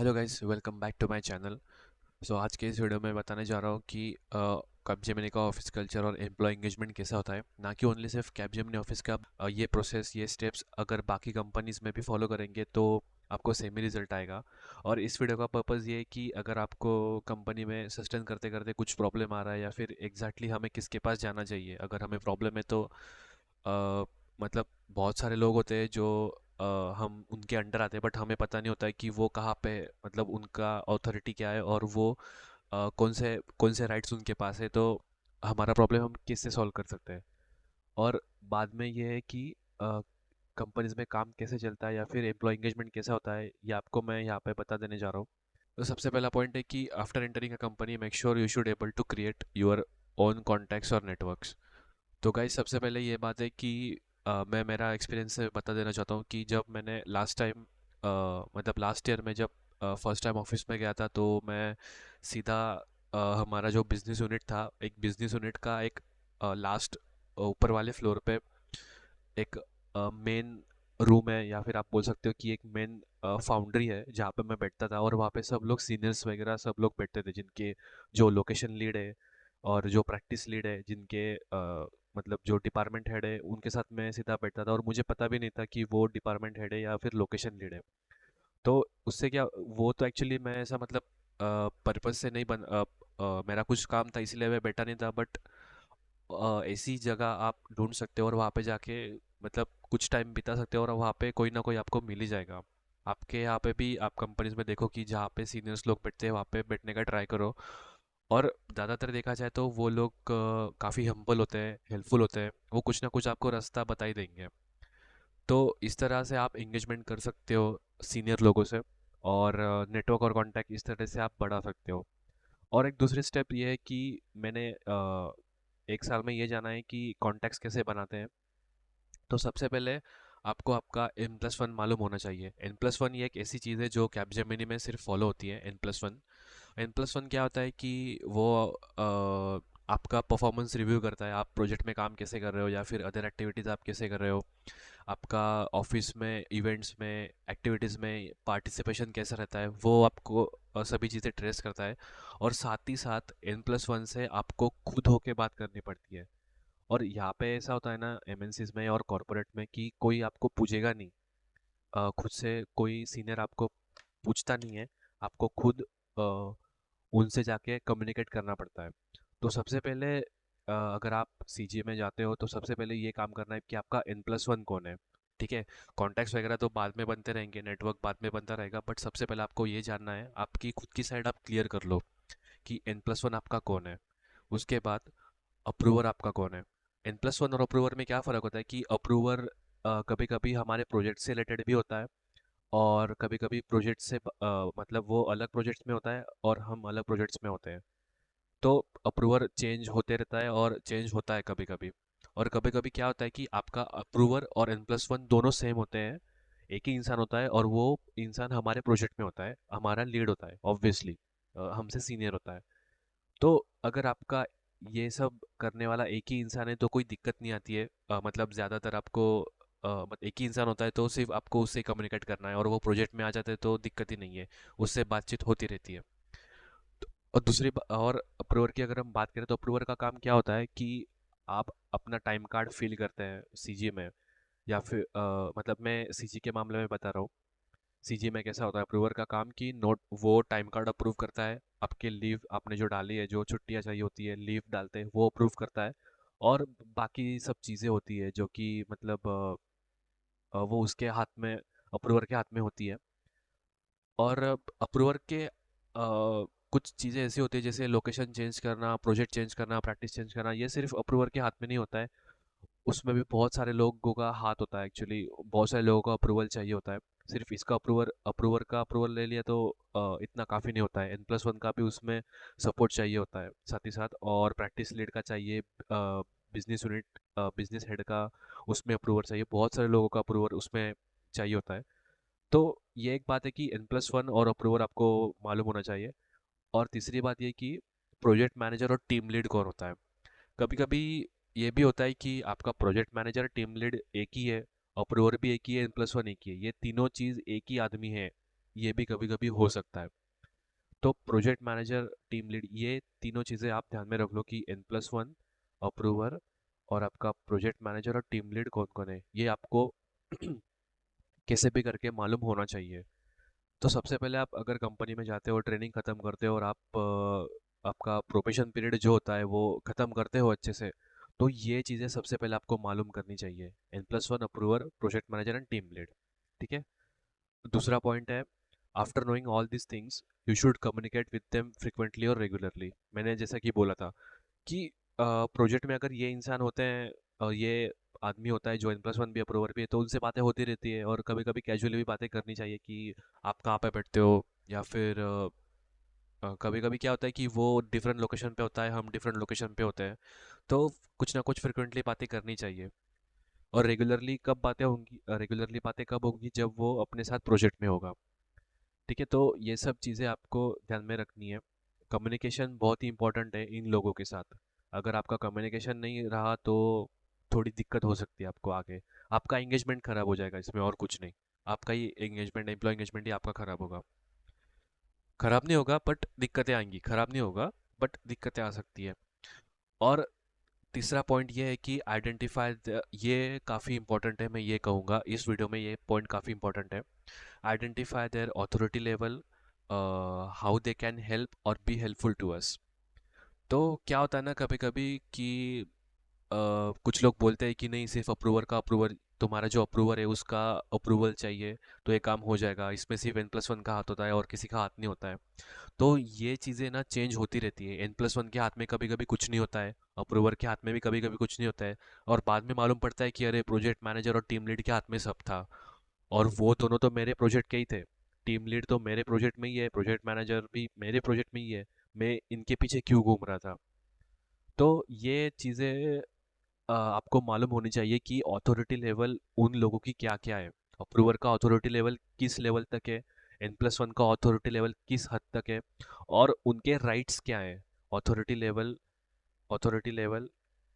Hello guys, welcome back to my channel. So आज के इस वीडियो में बताने जा रहा हूँ कि कैपजेमिनी का ऑफिस कल्चर और एम्प्लॉय एंगेजमेंट कैसा होता है। ना कि ओनली सिर्फ कैपजेमिनी ऑफिस का ये प्रोसेस, ये स्टेप्स अगर बाकी कंपनीज में भी फॉलो करेंगे तो आपको सेम ही रिजल्ट आएगा। और इस वीडियो का पर्पज़ ये है कि अगर आपको कंपनी में सस्टेन करते करते कुछ प्रॉब्लम आ रहा है या फिर एग्जैक्टली हमें किसके पास जाना चाहिए अगर हमें प्रॉब्लम है, तो अ, मतलब बहुत सारे लोग होते हैं जो हम उनके अंडर आते हैं, बट हमें पता नहीं होता है कि वो कहाँ पे, मतलब उनका अथॉरिटी क्या है और वो कौन से राइट्स उनके पास है। तो हमारा प्रॉब्लम हम किससे सॉल्व कर सकते हैं। और बाद में ये है कि कंपनीज में काम कैसे चलता है या फिर एम्प्लॉय एंगेजमेंट कैसा होता है, ये आपको मैं यहाँ पे बता देने जा रहा हूँ। तो सबसे पहला पॉइंट है कि after entering a company make sure you should able to create your own contacts और नेटवर्क्स। तो गाइस, सबसे पहले ये बात है कि मैं मेरा एक्सपीरियंस से बता देना चाहता हूँ कि जब मैंने लास्ट टाइम, मतलब लास्ट ईयर में जब फर्स्ट टाइम ऑफिस में गया था, तो मैं सीधा हमारा जो बिजनेस यूनिट था, एक बिजनेस यूनिट का एक लास्ट ऊपर वाले फ्लोर पे एक मेन रूम है, या फिर आप बोल सकते हो कि एक मेन फाउंड्री है जहाँ पे मैं बैठता था। और वहाँ पे सब लोग सीनियर्स वगैरह सब लोग बैठते थे, जिनके जो लोकेशन लीड है और जो प्रैक्टिस लीड है, जिनके मतलब जो डिपार्टमेंट हेड है, उनके साथ मैं सीधा बैठता था। और मुझे पता भी नहीं था कि वो डिपार्टमेंट हेड है या फिर लोकेशन लीड है। तो उससे क्या, वो तो एक्चुअली मैं ऐसा मतलब पर्पज से नहीं मेरा कुछ काम था इसलिए मैं बैठा नहीं था, बट ऐसी जगह आप ढूंढ सकते हो और वहाँ पे जाके मतलब कुछ टाइम बिता सकते हो और वहाँ पे कोई ना कोई आपको मिल ही जाएगा। आपके यहाँ पे भी आप कंपनीज में देखो कि जहाँ पे सीनियर्स लोग बैठते हैं वहाँ पे बैठने का ट्राई करो। और ज़्यादातर देखा जाए तो वो लोग काफ़ी हम्बल होते हैं, हेल्पफुल होते हैं, वो कुछ ना कुछ आपको रास्ता बता ही देंगे। तो इस तरह से आप इंगेजमेंट कर सकते हो सीनियर लोगों से, और नेटवर्क और कांटेक्ट इस तरह से आप बढ़ा सकते हो। और एक दूसरी स्टेप ये है कि मैंने एक साल में ये जाना है कि कॉन्टैक्ट्स कैसे बनाते हैं। तो सबसे पहले आपको आपका N+1 मालूम होना चाहिए। N+1 ये एक ऐसी चीज़ है जो कैपजेमिनी में सिर्फ फॉलो होती है। N+1, N+1 क्या होता है कि वो आपका परफॉर्मेंस रिव्यू करता है, आप प्रोजेक्ट में काम कैसे कर रहे हो या फिर अदर एक्टिविटीज़ आप कैसे कर रहे हो, आपका ऑफिस में इवेंट्स में एक्टिविटीज़ में पार्टिसिपेशन कैसा रहता है, वो आपको सभी चीज़ें ट्रेस करता है। और साथ ही साथ N+1 से आपको खुद होके बात करनी पड़ती है। और यहाँ पे ऐसा होता है ना एमएनसीज में और कॉरपोरेट में कि कोई आपको पूछेगा नहीं, खुद से कोई सीनियर आपको पूछता नहीं है, आपको खुद उनसे जाके कम्युनिकेट करना पड़ता है। तो सबसे पहले अगर आप सीजीए में जाते हो तो सबसे पहले ये काम करना है कि आपका N+1 कौन है। ठीक है, कॉन्टैक्ट्स वगैरह तो बाद में बनते रहेंगे, नेटवर्क बाद में बनता रहेगा, बट सबसे पहले आपको ये जानना है, आपकी खुद की साइड आप क्लियर कर लो कि N+1 आपका कौन है। उसके बाद अप्रूवर आपका कौन है। N+1 और अप्रूवर में क्या फ़र्क होता है कि अप्रूवर कभी कभी हमारे प्रोजेक्ट से रिलेटेड भी होता है, और कभी कभी प्रोजेक्ट से मतलब वो अलग प्रोजेक्ट्स में होता है और हम अलग प्रोजेक्ट्स में होते हैं। तो अप्रूवर चेंज होते रहता है और चेंज होता है कभी कभी। और कभी कभी क्या होता है कि आपका अप्रूवर और N+1 दोनों सेम होते हैं, एक ही इंसान होता है, और वो इंसान हमारे प्रोजेक्ट में होता है, हमारा लीड होता है ऑब्वियसली, हमसे सीनियर होता है। तो अगर आपका ये सब करने वाला एक ही इंसान है तो कोई दिक्कत नहीं आती है। मतलब ज़्यादातर आपको एक ही इंसान होता है तो सिर्फ आपको उससे कम्युनिकेट करना है, और वो प्रोजेक्ट में आ जाते हैं तो दिक्कत ही नहीं है, उससे बातचीत होती रहती है। तो और और अप्रूवर की अगर हम बात करें तो अप्रूवर का काम क्या होता है कि आप अपना टाइम कार्ड फिल करते हैं सीजी में, या फिर मतलब मैं सीजी के मामले में बता रहा हूँ। सीजी में कैसा होता है अप्रूवर का काम कि नोट वो टाइम कार्ड अप्रूव करता है, आपके लीव आपने जो डाली है, जो छुट्टियां चाहिए होती है, लीव डालते हैं वो अप्रूव करता है। और बाकी सब चीज़ें होती है जो कि मतलब वो उसके हाथ में, अप्रूवर के हाथ में होती है। और अप्रूवर के कुछ चीज़ें ऐसी होती है जैसे लोकेशन चेंज करना, प्रोजेक्ट चेंज करना, प्रैक्टिस चेंज करना, ये सिर्फ अप्रूवर के हाथ में नहीं होता है। उसमें भी बहुत सारे लोगों का हाथ होता है एक्चुअली, बहुत सारे लोगों का अप्रूवल चाहिए होता है। सिर्फ इसका अप्रूवर का अप्रूवल ले लिया तो इतना काफ़ी नहीं होता है। N+1 का भी उसमें सपोर्ट चाहिए होता है साथ ही साथ, और प्रैक्टिस लीड का चाहिए, बिजनेस यूनिट बिजनेस हेड का उसमें अप्रूवर चाहिए, बहुत सारे लोगों का अप्रूवर उसमें चाहिए होता है। तो ये एक बात है कि N+1 और अप्रूवर आपको मालूम होना चाहिए। और तीसरी बात ये कि प्रोजेक्ट मैनेजर और टीम लीड कौन होता है। कभी कभी ये भी होता है कि आपका प्रोजेक्ट मैनेजर, टीम लीड एक ही है, अप्रूवर भी एक ही है, N+1 एक ही है, ये तीनों चीज़ एक ही आदमी है। ये भी कभी कभी हो सकता है। तो प्रोजेक्ट मैनेजर, टीम लीड, ये तीनों चीज़ें आप ध्यान में रख लो कि N+1 अप्रूवर और आपका प्रोजेक्ट मैनेजर और टीम लीड कौन कौन है, ये आपको कैसे भी करके मालूम होना चाहिए। तो सबसे पहले आप अगर कंपनी में जाते हो, ट्रेनिंग ख़त्म करते हो और आप आपका प्रोबेशन पीरियड जो होता है वो ख़त्म करते हो अच्छे से, तो ये चीज़ें सबसे पहले आपको मालूम करनी चाहिए। N+1 approver, project manager and team lead. ठीक है। दूसरा पॉइंट है, after knowing all this things you should communicate with them frequently और रेगुलरली। मैंने जैसा कि बोला था कि प्रोजेक्ट में अगर ये इंसान होते हैं, ये आदमी होता है जो N+1 भी अप्रूवर भी है, तो उनसे बातें होती रहती है और कभी कभी कैजुअली भी बातें करनी चाहिए कि आप कहाँ पे बैठते हो, या फिर कभी कभी क्या होता है कि वो डिफरेंट लोकेशन पे होता है, हम डिफरेंट लोकेशन पे होते हैं, तो कुछ ना कुछ फ्रिक्वेंटली बातें करनी चाहिए। और रेगुलरली बातें कब होंगी, जब वो अपने साथ प्रोजेक्ट में होगा। ठीक है, तो ये सब चीज़ें आपको ध्यान में रखनी है। कम्युनिकेशन बहुत ही इंपॉर्टेंट है इन लोगों के साथ। अगर आपका कम्युनिकेशन नहीं रहा तो थोड़ी दिक्कत हो सकती है आपको आगे। आपका एंगेजमेंट खराब हो जाएगा इसमें, और कुछ नहीं। आपका ही एंगेजमेंट, एम्प्लॉय एंगेजमेंट ही आपका खराब होगा। खराब नहीं होगा बट दिक्कतें आएंगी, खराब नहीं होगा बट दिक्कतें आ सकती है। और तीसरा पॉइंट ये है कि आइडेंटिफाई, ये काफ़ी इंपॉर्टेंट है, मैं ये कहूँगा इस वीडियो में ये पॉइंट काफ़ी इंपॉर्टेंट है। Identify there authority level, how they can help और बी हेल्पफुल टू अस। तो क्या होता है ना कभी कभी कि कुछ लोग बोलते हैं कि नहीं, सिर्फ अप्रूवर का अप्रूवर, तुम्हारा जो अप्रूवर है उसका अप्रूवल चाहिए तो ये काम हो जाएगा, इसमें सिर्फ N+1 का हाथ होता है और किसी का हाथ नहीं होता है। तो ये चीज़ें ना चेंज होती रहती है। N+1 के हाथ में कभी कभी कुछ नहीं होता है, अप्रूवर के हाथ में भी कभी कभी कुछ नहीं होता है, और बाद में मालूम पड़ता है कि अरे प्रोजेक्ट मैनेजर और टीम लीड के हाथ में सब था, और वो दोनों तो मेरे प्रोजेक्ट के ही थे। टीम लीड तो मेरे प्रोजेक्ट में ही है, प्रोजेक्ट मैनेजर भी मेरे प्रोजेक्ट में ही है, मैं इनके पीछे क्यों घूम रहा था। तो ये चीज़ें आपको मालूम होनी चाहिए कि अथॉरिटी लेवल उन लोगों की क्या क्या है। अप्रूवर का अथॉरिटी लेवल किस लेवल तक है, N+1 का अथॉरिटी लेवल किस हद तक है, और उनके राइट्स क्या है। अथॉरिटी लेवल,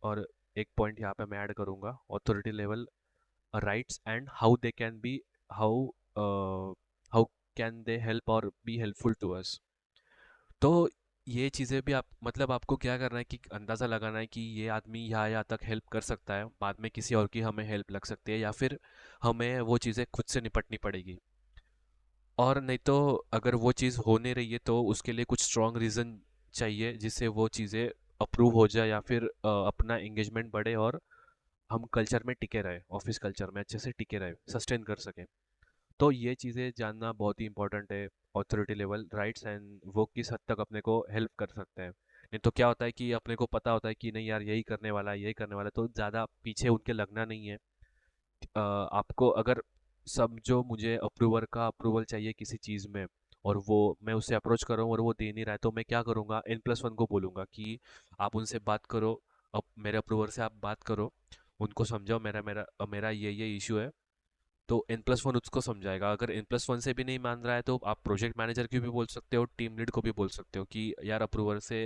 और एक पॉइंट यहाँ पे मैं ऐड करूँगा, authority level rights and how they can be, how how can they help और बी हेल्पफुल टू अस। तो ये चीज़ें भी आप, मतलब आपको क्या करना है कि अंदाज़ा लगाना है कि ये आदमी यहाँ तक हेल्प कर सकता है, बाद में किसी और की हमें हेल्प लग सकती है, या फिर हमें वो चीज़ें खुद से निपटनी पड़ेगी। और नहीं तो अगर वो चीज़ हो नहीं रही है तो उसके लिए कुछ स्ट्रॉन्ग रीज़न चाहिए जिससे वो चीज़ें अप्रूव हो जाए, या फिर अपना एंगेजमेंट बढ़े और हम कल्चर में टिके रहे, ऑफिस कल्चर में अच्छे से टिके रहे, सस्टेन कर सकें। तो ये चीज़ें जानना बहुत ही इंपॉर्टेंट है। अथॉरिटी लेवल राइट्स एंड वो किस हद तक अपने को हेल्प कर सकते हैं। नहीं तो क्या होता है कि अपने को पता होता है कि नहीं यार यही करने वाला है, यही करने वाला है, तो ज़्यादा पीछे उनके लगना नहीं है। आपको अगर समझो मुझे अप्रूवर का अप्रूवल चाहिए किसी चीज़ में, और वो मैं उससे अप्रोच कर रहा हूँ और वो दे नहीं रहा है, तो मैं क्या करूँगा, N+1 को बोलूँगा कि आप उनसे बात करो, अब मेरे अप्रूवर से आप बात करो, उनको समझाओ मेरा मेरा मेरा ये इशू है। तो N+1 उसको समझाएगा। अगर N+1 से भी नहीं मान रहा है तो आप प्रोजेक्ट मैनेजर की भी बोल सकते हो, टीम लीड को भी बोल सकते हो कि यार अप्रूवर से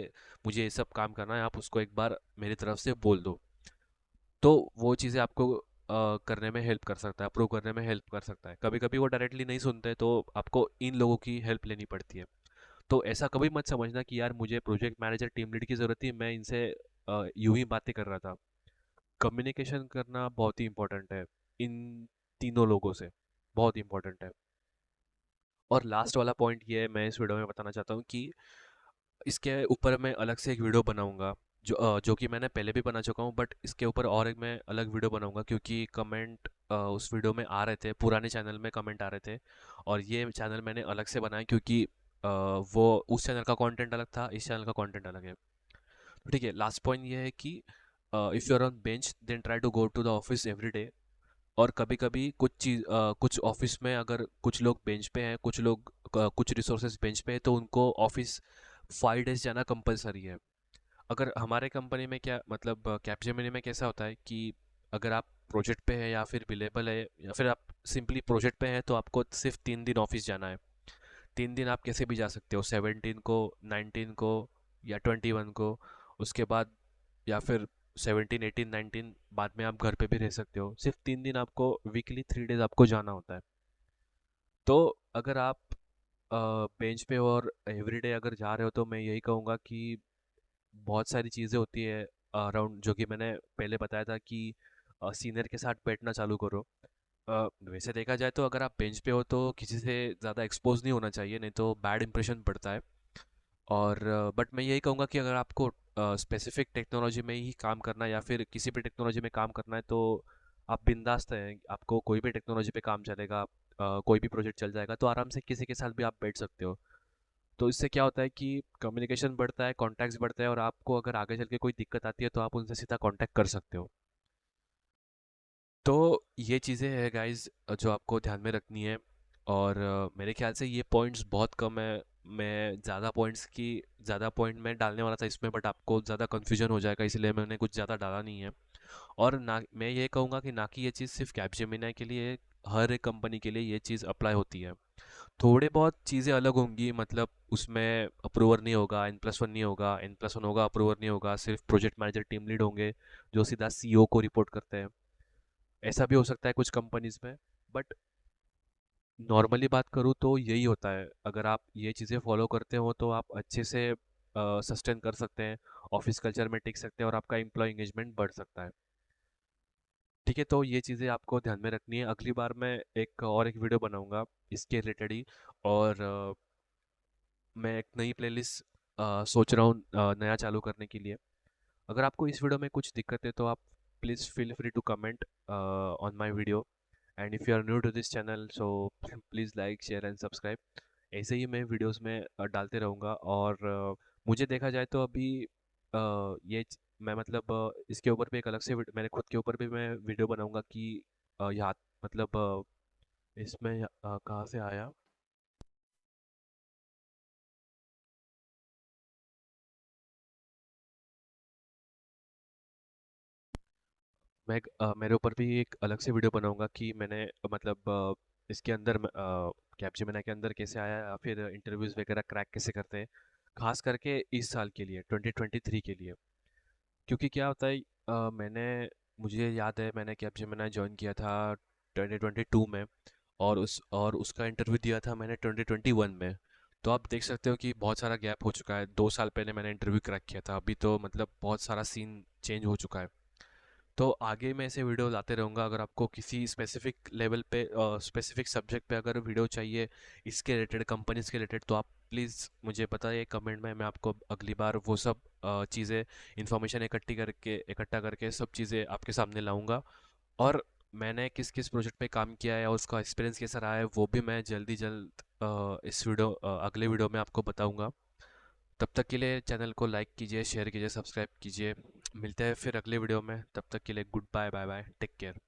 मुझे ये सब काम करना है, आप उसको एक बार मेरी तरफ से बोल दो। तो वो चीज़ें आपको करने में हेल्प कर सकता है, अप्रूव करने में हेल्प कर सकता है। कभी कभी वो डायरेक्टली नहीं सुनते तो आपको इन लोगों की हेल्प लेनी पड़ती है। तो ऐसा कभी मत समझना कि यार मुझे प्रोजेक्ट मैनेजर टीम लीड की ज़रूरत थी, मैं इनसे यूं ही बातें कर रहा था। कम्युनिकेशन करना बहुत ही इंपॉर्टेंट है इन तीनों लोगों से, बहुत इंपॉर्टेंट है। और लास्ट वाला पॉइंट ये है, मैं इस वीडियो में बताना चाहता हूँ कि इसके ऊपर मैं अलग से एक वीडियो बनाऊंगा, जो कि मैंने पहले भी बना चुका हूँ, बट इसके ऊपर और एक मैं अलग वीडियो बनाऊंगा क्योंकि कमेंट उस वीडियो में आ रहे थे, पुराने चैनल में कमेंट आ रहे थे, और ये चैनल मैंने अलग से बनाया क्योंकि वो उस चैनल का कंटेंट अलग था, इस चैनल का कंटेंट अलग है। तो ठीक है, लास्ट पॉइंट ये है कि if you are on bench then try to go to the office every day. और कभी कभी कुछ ऑफिस में अगर कुछ लोग बेंच पे हैं, कुछ लोग कुछ रिसोर्सेज बेंच पे है, तो उनको ऑफिस 5 डेज जाना कंपलसरी है। अगर हमारे कंपनी में क्या मतलब कैपजेमिनी में कैसा होता है कि अगर आप प्रोजेक्ट पे है या फिर बिलेबल है या फिर आप सिंपली प्रोजेक्ट पे हैं, तो आपको सिर्फ 3 दिन ऑफिस जाना है। 3 दिन आप कैसे भी जा सकते हो, 17 को, 19 को, या 21 को। उसके बाद या फिर 17, 18, 19 बाद में आप घर पे भी रह सकते हो। सिर्फ 3 दिन आपको वीकली, 3 डेज आपको जाना होता है। तो अगर आप बेंच पे और एवरीडे अगर जा रहे हो तो मैं यही कहूँगा कि बहुत सारी चीज़ें होती है अराउंड, जो कि मैंने पहले बताया था कि सीनियर के साथ बैठना चालू करो। वैसे देखा जाए तो अगर आप बेंच पे हो तो किसी से ज़्यादा एक्सपोज नहीं होना चाहिए, नहीं तो बैड इंप्रेशन पड़ता है। और बट मैं यही कहूँगा कि अगर आपको स्पेसिफिक टेक्नोलॉजी में ही काम करना है या फिर किसी भी टेक्नोलॉजी में काम करना है तो आप बिंदास्त हैं, आपको कोई भी टेक्नोलॉजी पे काम चलेगा, कोई भी प्रोजेक्ट चल जाएगा, तो आराम से किसी के साथ भी आप बैठ सकते हो। तो इससे क्या होता है कि कम्युनिकेशन बढ़ता है, कॉन्टैक्ट्स बढ़ता है, और आपको अगर आगे चल के कोई दिक्कत आती है तो आप उनसे सीधा कॉन्टैक्ट कर सकते हो। तो ये चीज़ें हैं गाइस जो आपको ध्यान में रखनी है। और मेरे ख्याल से ये पॉइंट्स बहुत कम है। मैं ज़्यादा पॉइंट मैं डालने वाला था इसमें, बट आपको ज़्यादा कन्फ्यूजन हो जाएगा, इसलिए मैंने कुछ ज़्यादा डाला नहीं है। और ना मैं ये कहूँगा कि ना कि ये चीज़ सिर्फ कैपजेमिनी के लिए, हर एक कंपनी के लिए ये चीज़ अप्लाई होती है। थोड़े बहुत चीज़ें अलग होंगी, मतलब उसमें अप्रूवर नहीं होगा, N+1 नहीं होगा, N+1 होगा, अप्रूवर नहीं होगा, सिर्फ प्रोजेक्ट मैनेजर टीम लीड होंगे जो सीधा CEO को रिपोर्ट करते हैं। ऐसा भी हो सकता है कुछ कंपनीज में, बट नॉर्मली बात करूँ तो यही होता है। अगर आप ये चीज़ें फॉलो करते हो तो आप अच्छे से सस्टेन कर सकते हैं, ऑफिस कल्चर में टिक सकते हैं, और आपका एम्प्लॉय एंगेजमेंट बढ़ सकता है। ठीक है, तो ये चीज़ें आपको ध्यान में रखनी है। अगली बार मैं एक वीडियो बनाऊंगा इसके रिलेटेड ही। और मैं एक नई प्लेलिस्ट सोच रहा हूँ नया चालू करने के लिए। अगर आपको इस वीडियो में कुछ दिक्कत है तो आप please feel free to comment on my video. And if you are new to this channel so please like share and subscribe. ऐसे ही मैं वीडियोस में डालते रहूँगा। और मुझे देखा जाए तो अभी मैं मतलब इसके ऊपर भी एक अलग से मेरे खुद के ऊपर भी मैं वीडियो बनाऊँगा कि याद मतलब इसमें कहाँ से आया। मेरे ऊपर भी एक अलग से वीडियो बनाऊंगा कि मैंने मतलब इसके अंदर कैपजेमिनी के अंदर कैसे आया, या फिर इंटरव्यूज़ वगैरह क्रैक कैसे करते हैं, खास करके इस साल के लिए 2023 के लिए। क्योंकि क्या होता है, मुझे याद है मैंने कैपजेमिनी ज्वाइन किया था 2022 में, और उसका इंटरव्यू दिया था मैंने 2021 में। तो आप देख सकते हो कि बहुत सारा गैप हो चुका है। 2 साल पहले मैंने इंटरव्यू क्रैक किया था, अभी तो मतलब बहुत सारा सीन चेंज हो चुका है। तो आगे मैं ऐसे वीडियो लाते रहूँगा। अगर आपको किसी स्पेसिफिक लेवल पे, स्पेसिफिक सब्जेक्ट पे अगर वीडियो चाहिए इसके रिलेटेड, कंपनीज के रिलेटेड, तो आप प्लीज़ मुझे बताइए कमेंट में। मैं आपको अगली बार वो सब चीज़ें, इंफॉर्मेशन इकट्ठा करके सब चीज़ें आपके सामने लाऊंगा। और मैंने किस किस प्रोजेक्ट पे काम किया है और उसका एक्सपीरियंस कैसा रहा है वो भी मैं जल्द अगले वीडियो में आपको बताऊंगा। तब तक के लिए चैनल को लाइक कीजिए, शेयर कीजिए, सब्सक्राइब कीजिए। मिलते हैं फिर अगले वीडियो में। तब तक के लिए goodbye, bye bye, take care.